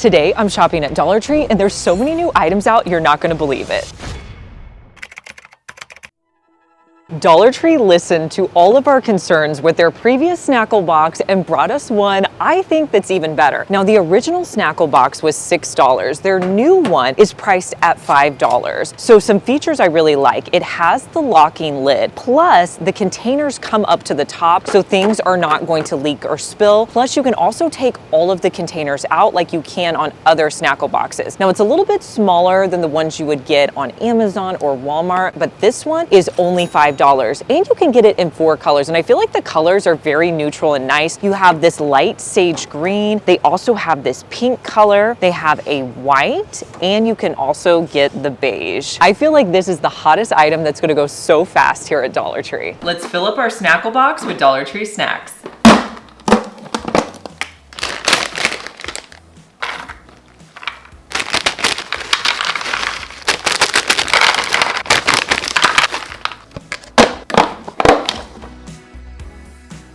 Today, I'm shopping at Dollar Tree and there's so many new items out, you're not gonna believe it. Dollar Tree listened to all of our concerns with their previous Snackle box and brought us one I think that's even better. Now, the original Snackle box was $6. Their new one is priced at $5. So some features I really like. It has the locking lid, plus the containers come up to the top so things are not going to leak or spill. Plus, you can also take all of the containers out like you can on other Snackle boxes. Now, it's a little bit smaller than the ones you would get on Amazon or Walmart, but this one is only $5. And you can get it in 4 colors. And I feel like the colors are very neutral and nice. You have this light sage green. They also have this pink color. They have a white, and you can also get the beige. I feel like this is the hottest item that's gonna go so fast here at Dollar Tree. Let's fill up our Snackle box with Dollar Tree snacks.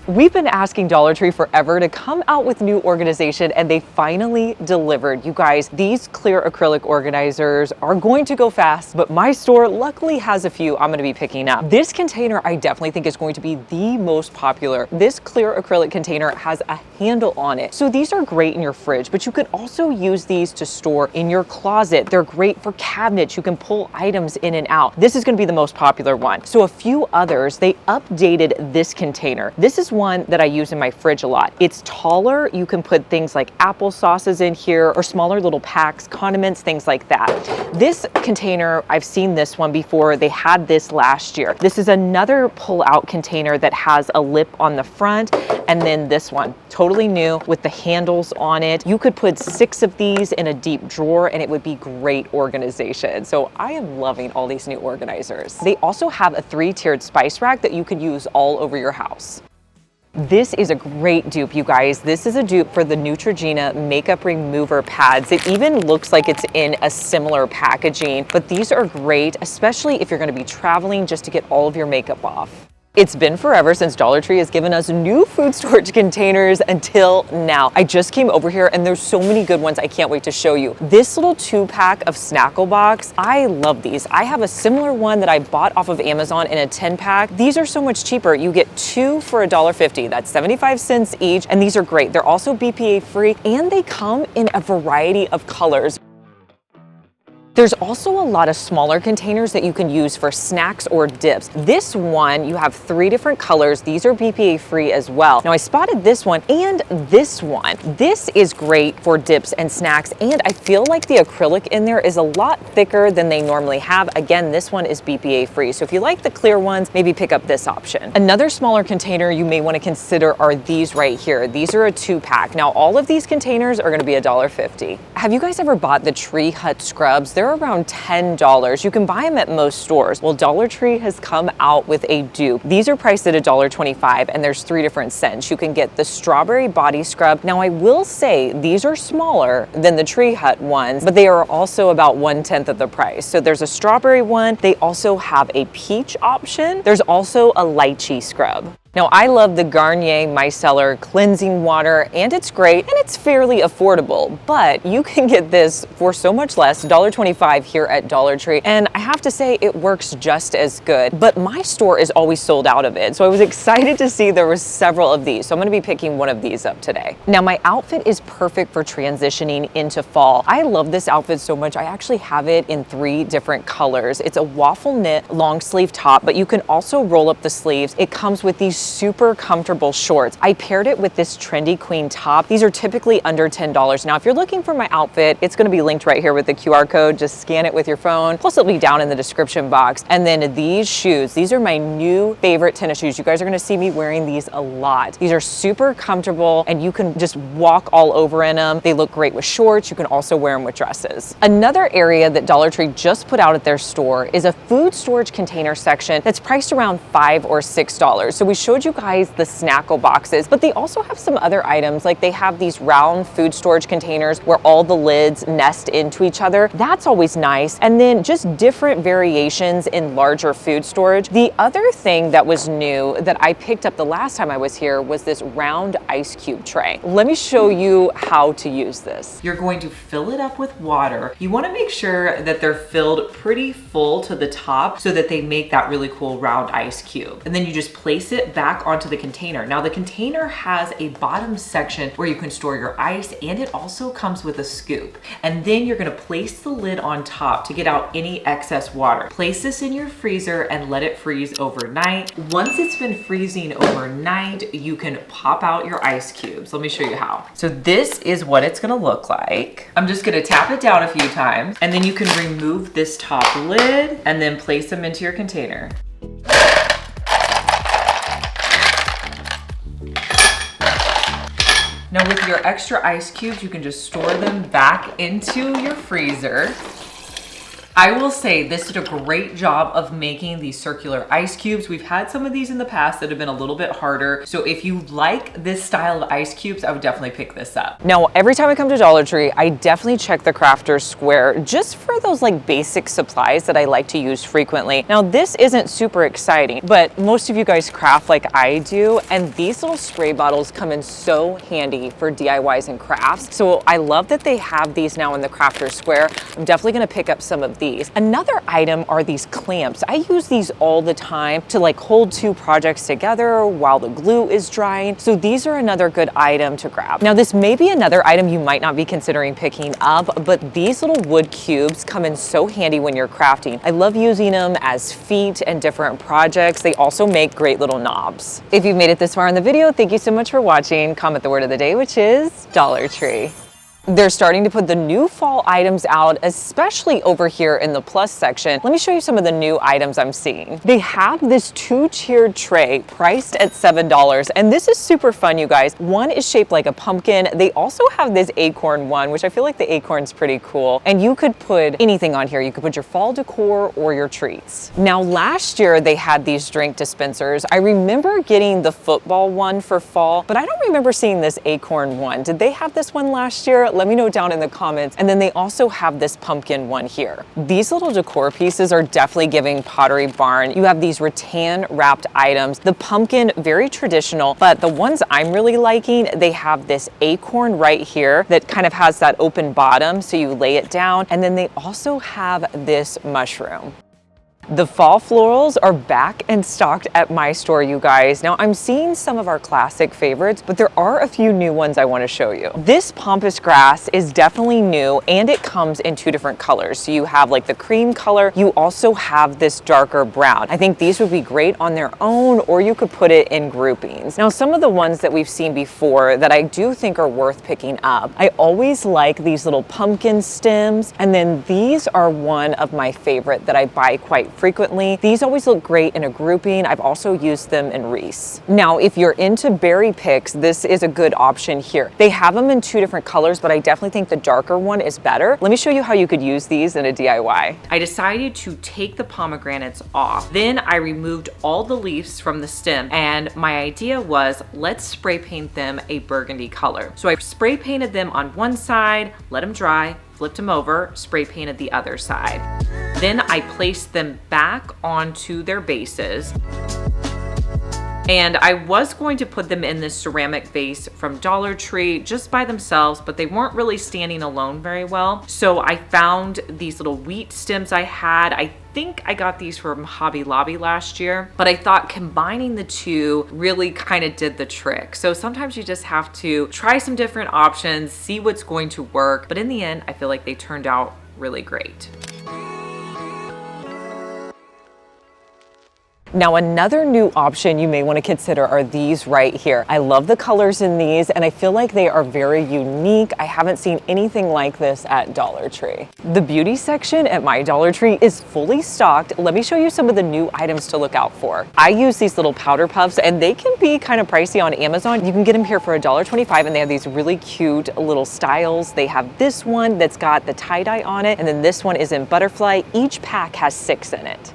We've been asking Dollar Tree forever to come out with new organization, and they finally delivered. You guys, these clear acrylic organizers are going to go fast, but my store luckily has a few I'm gonna be picking up. This container I definitely think is going to be the most popular. This clear acrylic container has a handle on it. So these are great in your fridge, but you could also use these to store in your closet. They're great for cabinets. You can pull items in and out. This is gonna be the most popular one. So a few others, they updated this container. This is one that I use in my fridge a lot. It's taller. You can put things like apple sauces in here or smaller little packs, condiments, things like that. This container, I've seen this one before. They had this last year. This is another pull-out container that has a lip on the front, and then this one, totally new with the handles on it. You could put 6 of these in a deep drawer and it would be great organization. So I am loving all these new organizers. They also have a 3-tiered spice rack that you could use all over your house. This is a great dupe, you guys. This is a dupe for the Neutrogena makeup remover pads. It even looks like it's in a similar packaging, but these are great, especially if you're gonna be traveling just to get all of your makeup off. It's been forever since Dollar Tree has given us new food storage containers until now. I just came over here and there's so many good ones I can't wait to show you. This little 2-pack of Snackle box, I love these. I have a similar one that I bought off of Amazon in a 10-pack. These are so much cheaper. You get 2 for $1.50. That's 75 cents each, and these are great. They're also BPA free and they come in a variety of colors. There's also a lot of smaller containers that you can use for snacks or dips. This one, you have 3 different colors. These are BPA free as well. Now I spotted this one and this one. This is great for dips and snacks, and I feel like the acrylic in there is a lot thicker than they normally have. Again, this one is BPA free. So if you like the clear ones, maybe pick up this option. Another smaller container you may want to consider are these right here. These are a 2-pack. Now all of these containers are going to be $1.50. Have you guys ever bought the Tree Hut scrubs? They're around $10. You can buy them at most stores. Well, Dollar Tree has come out with a dupe. These are priced at $1.25 and there's 3 different scents. You can get the strawberry body scrub. Now I will say these are smaller than the Tree Hut ones, but they are also about 1/10 of the price. So there's a strawberry one. They also have a peach option. There's also a lychee scrub. Now, I love the Garnier Micellar cleansing water, and it's great, and it's fairly affordable, but you can get this for so much less, $1.25 here at Dollar Tree, and I have to say it works just as good, but my store is always sold out of it, so I was excited to see there was several of these, so I'm gonna be picking one of these up today. Now, my outfit is perfect for transitioning into fall. I love this outfit so much, I actually have it in 3 different colors. It's a waffle knit long sleeve top, but you can also roll up the sleeves. It comes with these super comfortable shorts. I paired it with this trendy queen top. These are typically under $10. Now, if you're looking for my outfit, it's gonna be linked right here with the QR code. Just scan it with your phone. Plus, it'll be down in the description box. And then these shoes, these are my new favorite tennis shoes. You guys are gonna see me wearing these a lot. These are super comfortable and you can just walk all over in them. They look great with shorts. You can also wear them with dresses. Another area that Dollar Tree just put out at their store is a food storage container section that's priced around $5 or $6. So we showed showed you guys the Snackle boxes, but they also have some other items. Like they have these round food storage containers where all the lids nest into each other. That's always nice. And then just different variations in larger food storage. The other thing that was new that I picked up the last time I was here was this round ice cube tray. Let me show you how to use this. You're going to fill it up with water. You want to make sure that they're filled pretty full to the top so that they make that really cool round ice cube. And then you just place it back onto the container. Now the container has a bottom section where you can store your ice, and it also comes with a scoop. And then you're going to place the lid on top to get out any excess water. Place this in your freezer and let it freeze overnight. Once it's been freezing overnight, you can pop out your ice cubes. Let me show you how. So this is what it's going to look like. I'm just going to tap it down a few times, and then you can remove this top lid and then place them into your container. Now with your extra ice cubes, you can just store them back into your freezer. I will say this did a great job of making these circular ice cubes. We've had some of these in the past that have been a little bit harder. So if you like this style of ice cubes, I would definitely pick this up. Now, every time I come to Dollar Tree, I definitely check the Crafter's Square just for those like basic supplies that I like to use frequently. Now, this isn't super exciting, but most of you guys craft like I do, and these little spray bottles come in so handy for DIYs and crafts. So I love that they have these now in the Crafter's Square. I'm definitely gonna pick up some of these. Another item are these clamps. I use these all the time to like hold two projects together while the glue is drying. So these are another good item to grab. Now this may be another item you might not be considering picking up, but these little wood cubes come in so handy when you're crafting. I love using them as feet and different projects. They also make great little knobs. If you've made it this far in the video, thank you so much for watching. Comment the word of the day, which is Dollar Tree. They're starting to put the new fall items out, especially over here in the plus section. Let me show you some of the new items I'm seeing. They have this two-tiered tray priced at $7, and this is super fun, you guys. One is shaped like a pumpkin. They also have this acorn one, which I feel like the acorn's pretty cool. And you could put anything on here. You could put your fall decor or your treats. Now, last year they had these drink dispensers. I remember getting the football one for fall, but I don't remember seeing this acorn one. Did they have this one last year? Let me know down in the comments. And then they also have this pumpkin one here. These little decor pieces are definitely giving Pottery Barn. You have these rattan wrapped items. The pumpkin, very traditional, but the ones I'm really liking, they have this acorn right here that kind of has that open bottom, so you lay it down. And then they also have this mushroom. The fall florals are back and stocked at my store, you guys. Now I'm seeing some of our classic favorites, but there are a few new ones I want to show you. This pampas grass is definitely new, and it comes in two different colors. So you have like the cream color, you also have this darker brown. I think these would be great on their own, or you could put it in groupings. Now some of the ones that we've seen before that I do think are worth picking up, I always like these little pumpkin stems, and then these are one of my favorite that I buy quite frequently. These always look great in a grouping. I've also used them in wreaths. Now, if you're into berry picks, this is a good option here. They have them in two different colors, but I definitely think the darker one is better. Let me show you how you could use these in a DIY. I decided to take the pomegranates off. Then I removed all the leaves from the stem, and my idea was, let's spray paint them a burgundy color. So I spray painted them on one side, let them dry, flipped them over, spray painted the other side. Then I placed them back onto their bases. And I was going to put them in this ceramic vase from Dollar Tree just by themselves, but they weren't really standing alone very well. So I found these little wheat stems I had. I think I got these from Hobby Lobby last year, but I thought combining the two really kind of did the trick. So sometimes you just have to try some different options, see what's going to work. But in the end, I feel like they turned out really great. Now, another new option you may want to consider are these right here. I love the colors in these, and I feel like they are very unique. I haven't seen anything like this at Dollar Tree. The beauty section at my Dollar Tree is fully stocked. Let me show you some of the new items to look out for. I use these little powder puffs, and they can be kind of pricey on Amazon. You can get them here for $1.25, and they have these really cute little styles. They have this one that's got the tie-dye on it, and then this one is in butterfly. Each pack has 6 in it.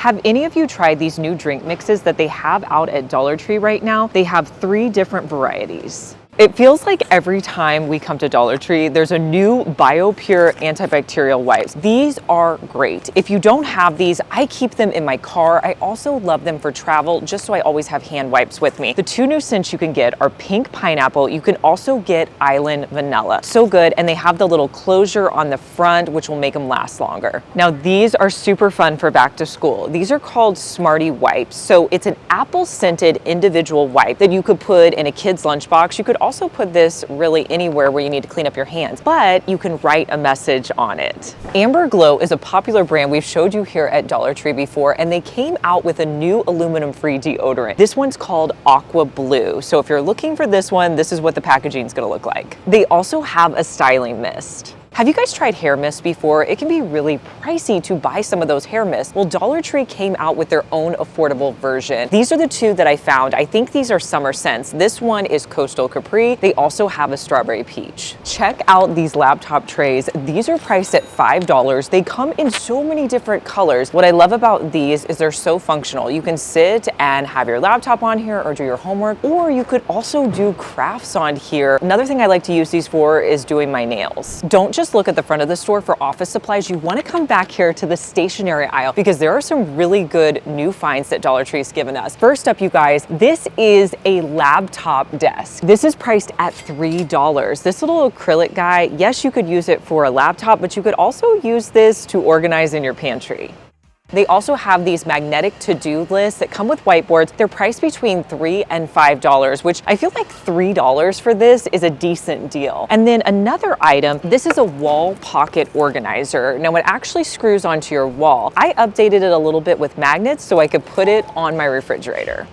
Have any of you tried these new drink mixes that they have out at Dollar Tree right now? They have 3 different varieties. It feels like every time we come to Dollar Tree, there's a new BioPure antibacterial wipes. These are great. If you don't have these, I keep them in my car. I also love them for travel, just so I always have hand wipes with me. The 2 new scents you can get are pink pineapple. You can also get island vanilla. So good, and they have the little closure on the front, which will make them last longer. Now, these are super fun for back to school. These are called Smarty Wipes. So it's an apple scented individual wipe that you could put in a kid's lunchbox. You could also put this really anywhere where you need to clean up your hands, but you can write a message on it. Amber Glow is a popular brand we've showed you here at Dollar Tree before, and they came out with a new aluminum-free deodorant. This one's called Aqua Blue. So if you're looking for this one, this is what the packaging is going to look like. They also have a styling mist. Have you guys tried hair mist before? It can be really pricey to buy some of those hair mists. Well, Dollar Tree came out with their own affordable version. These are the 2 that I found. I think these are summer scents. This one is Coastal Capri. They also have a strawberry peach. Check out these laptop trays. These are priced at $5. They come in so many different colors. What I love about these is they're so functional. You can sit and have your laptop on here or do your homework, or you could also do crafts on here. Another thing I like to use these for is doing my nails. Don't just look at the front of the store for office supplies. You want to come back here to the stationery aisle because there are some really good new finds that Dollar Tree's given us. First up, you guys, this is a laptop desk. This is priced at $3. This little acrylic guy, yes, you could use it for a laptop, but you could also use this to organize in your pantry. They also have these magnetic to-do lists that come with whiteboards. They're priced between $3 and $5, which I feel like $3 for this is a decent deal. And then another item, this is a wall pocket organizer. Now it actually screws onto your wall. I updated it a little bit with magnets so I could put it on my refrigerator.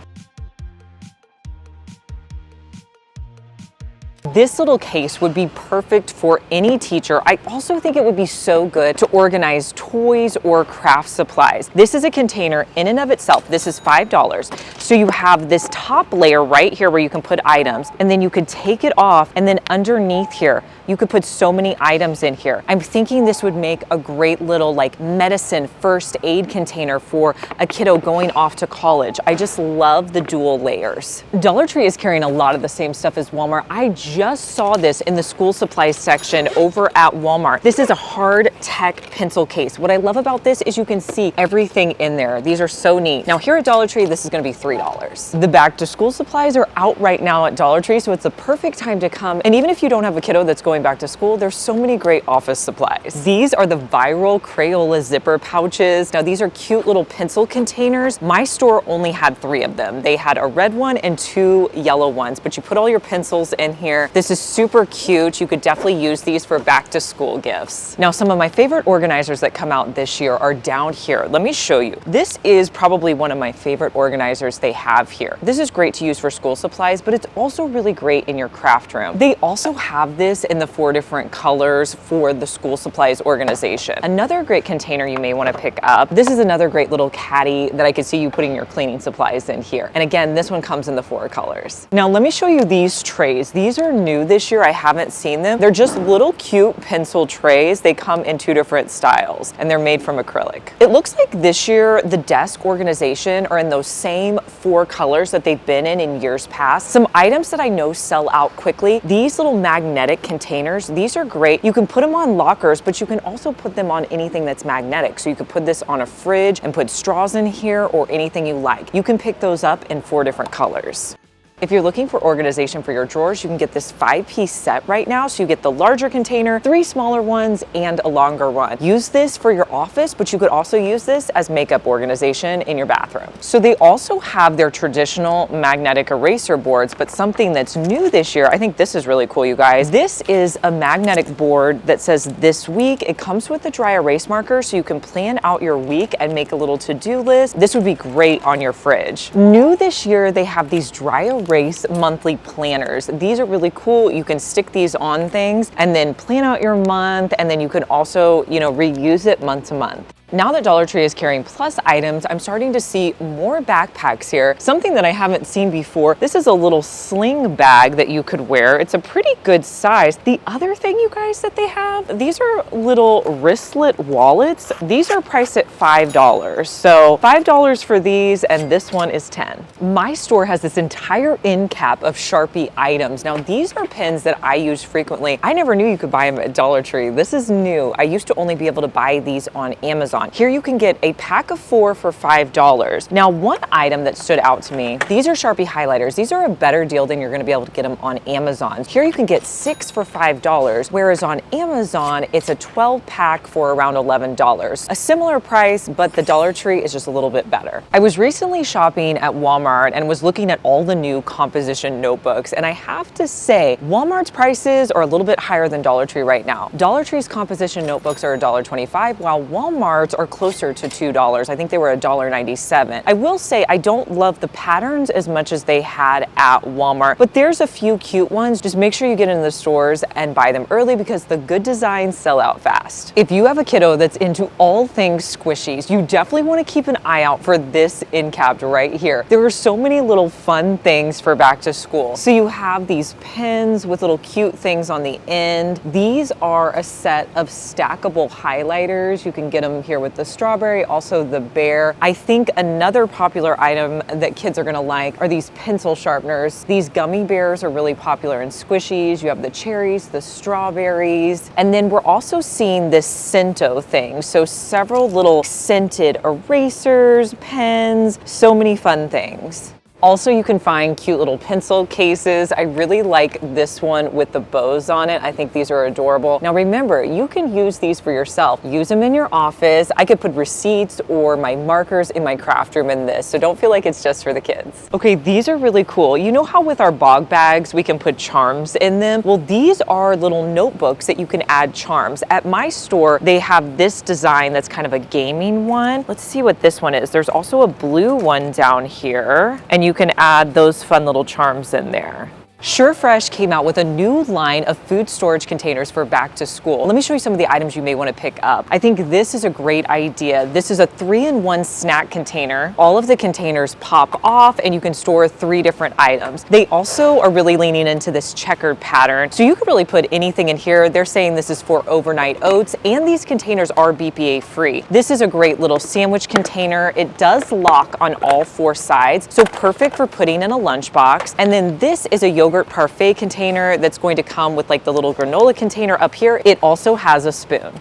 This little case would be perfect for any teacher. I also think it would be so good to organize toys or craft supplies. This is a container in and of itself. This is $5. So you have this top layer right here where you can put items, and then you could take it off, and then underneath here, you could put so many items in here. I'm thinking this would make a great little like medicine first aid container for a kiddo going off to college. I just love the dual layers. Dollar Tree is carrying a lot of the same stuff as Walmart. I just saw this in the school supplies section over at Walmart. This is a hard tech pencil case. What I love about this is you can see everything in there. These are so neat. Now here at Dollar Tree, this is gonna be $3. The back to school supplies are out right now at Dollar Tree, so it's a perfect time to come. And even if you don't have a kiddo that's going back to school, there's so many great office supplies. These are the viral Crayola zipper pouches. Now these are cute little pencil containers. My store only had 3 of them. They had a red one and 2 yellow ones, but you put all your pencils in here. This is super cute. You could definitely use these for back to school gifts. Now some of my favorite organizers that come out this year are down here. Let me show you. This is probably one of my favorite organizers they have here. This is great to use for school supplies, but it's also really great in your craft room. They also have this in the 4 different colors for the school supplies organization. Another great container you may want to pick up. This is another great little caddy that I could see you putting your cleaning supplies in here. And again, this one comes in the 4 colors. Now let me show you these trays. These are new this year. I haven't seen them. They're just little cute pencil trays. They come in 2 different styles and they're made from acrylic. It looks like this year the desk organization are in those same 4 colors that they've been in years past. Some items that I know sell out quickly, these little magnetic containers, these are great. You can put them on lockers, but you can also put them on anything that's magnetic. So you could put this on a fridge and put straws in here or anything you like. You can pick those up in 4 different colors. If you're looking for organization for your drawers, you can get this 5-piece set right now. So you get the larger container, 3 smaller ones, and a longer one. Use this for your office, but you could also use this as makeup organization in your bathroom. So they also have their traditional magnetic eraser boards, but something that's new this year, I think this is really cool, you guys. This is a magnetic board that says this week. It comes with a dry erase marker, so you can plan out your week and make a little to-do list. This would be great on your fridge. New this year, they have these dry erase monthly planners. These are really cool. You can stick these on things and then plan out your month, and then you can also, reuse it month to month. Now that Dollar Tree is carrying plus items, I'm starting to see more backpacks here. Something that I haven't seen before. This is a little sling bag that you could wear. It's a pretty good size. The other thing, you guys, that they have, these are little wristlet wallets. These are priced at $5. So $5 for these, and this one is $10. My store has this entire end cap of Sharpie items. Now, these are pens that I use frequently. I never knew you could buy them at Dollar Tree. This is new. I used to only be able to buy these on Amazon. Here you can get a pack of 4 for $5. Now, one item that stood out to me, these are Sharpie highlighters. These are a better deal than you're gonna be able to get them on Amazon. Here you can get 6 for $5, whereas on Amazon, it's a 12 pack for around $11. A similar price, but the Dollar Tree is just a little bit better. I was recently shopping at Walmart and was looking at all the new composition notebooks, and I have to say, Walmart's prices are a little bit higher than Dollar Tree right now. Dollar Tree's composition notebooks are $1.25, while Walmart's are closer to $2. I think they were $1.97. I will say I don't love the patterns as much as they had at Walmart, but there's a few cute ones. Just make sure you get in the stores and buy them early because the good designs sell out fast. If you have a kiddo that's into all things squishies, you definitely want to keep an eye out for this end cap right here. There are so many little fun things for back to school. So you have these pens with little cute things on the end. These are a set of stackable highlighters. You can get them here with the strawberry, also the bear. I think another popular item that kids are gonna like are these pencil sharpeners. These gummy bears are really popular in squishies. You have the cherries, the strawberries, and then we're also seeing this Scento thing. So several little scented erasers, pens, so many fun things. Also, you can find cute little pencil cases. I really like this one with the bows on it. I think these are adorable. Now remember, you can use these for yourself. Use them in your office. I could put receipts or my markers in my craft room in this, so don't feel like it's just for the kids. Okay, these are really cool. You know how with our bog bags, we can put charms in them? Well, these are little notebooks that you can add charms. At my store, they have this design that's kind of a gaming one. Let's see what this one is. There's also a blue one down here, and you can add those fun little charms in there. SureFresh came out with a new line of food storage containers for back to school. Let me show you some of the items you may want to pick up. I think this is a great idea. This is a 3-in-1 snack container. All of the containers pop off and you can store 3 different items. They also are really leaning into this checkered pattern. So you could really put anything in here. They're saying this is for overnight oats, and these containers are BPA free. This is a great little sandwich container. It does lock on all 4 sides, so perfect for putting in a lunchbox. And then this is a yogurt parfait container that's going to come with like the little granola container up here. It also has a spoon.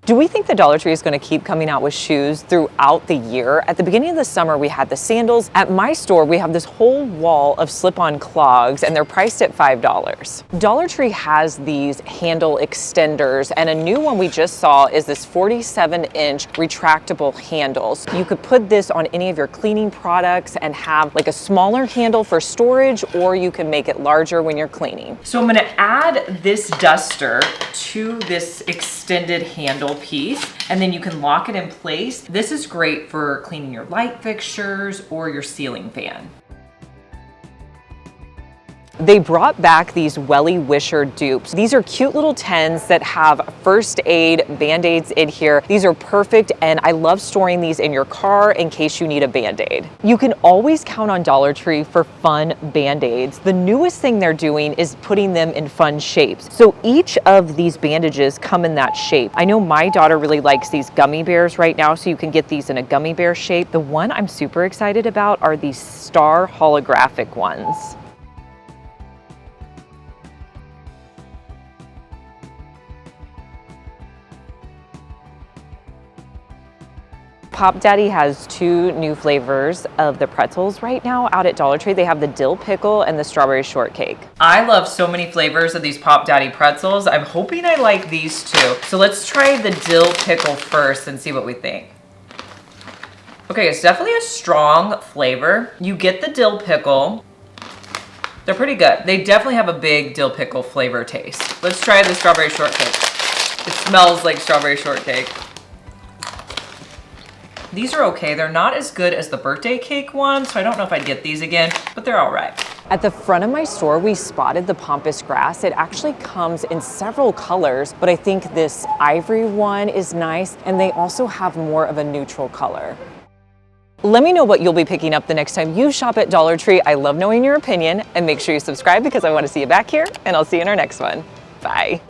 Do we think the Dollar Tree is going to keep coming out with shoes throughout the year? At the beginning of the summer, we had the sandals. At my store, we have this whole wall of slip-on clogs, and they're priced at $5. Dollar Tree has these handle extenders, and a new one we just saw is this 47-inch retractable handles. You could put this on any of your cleaning products and have like a smaller handle for storage, or you can make it larger when you're cleaning. So I'm going to add this duster to this extended handle piece, and then you can lock it in place. This is great for cleaning your light fixtures or your ceiling fan. They brought back these Welly Wisher dupes. These are cute little tins that have first aid Band-Aids in here. These are perfect, and I love storing these in your car in case you need a Band-Aid. You can always count on Dollar Tree for fun Band-Aids. The newest thing they're doing is putting them in fun shapes. So each of these bandages come in that shape. I know my daughter really likes these gummy bears right now, so you can get these in a gummy bear shape. The one I'm super excited about are these star holographic ones. Pop Daddy has 2 new flavors of the pretzels right now out at Dollar Tree. They have the dill pickle and the strawberry shortcake. I love so many flavors of these Pop Daddy pretzels. I'm hoping I like these too. So let's try the dill pickle first and see what we think. Okay, it's definitely a strong flavor. You get the dill pickle. They're pretty good. They definitely have a big dill pickle flavor taste. Let's try the strawberry shortcake. It smells like strawberry shortcake. These are okay. They're not as good as the birthday cake one, so I don't know if I'd get these again, but they're all right. At the front of my store, we spotted the pampas grass. It actually comes in several colors, but I think this ivory one is nice, and they also have more of a neutral color. Let me know what you'll be picking up the next time you shop at Dollar Tree. I love knowing your opinion, and make sure you subscribe because I want to see you back here, and I'll see you in our next one. Bye.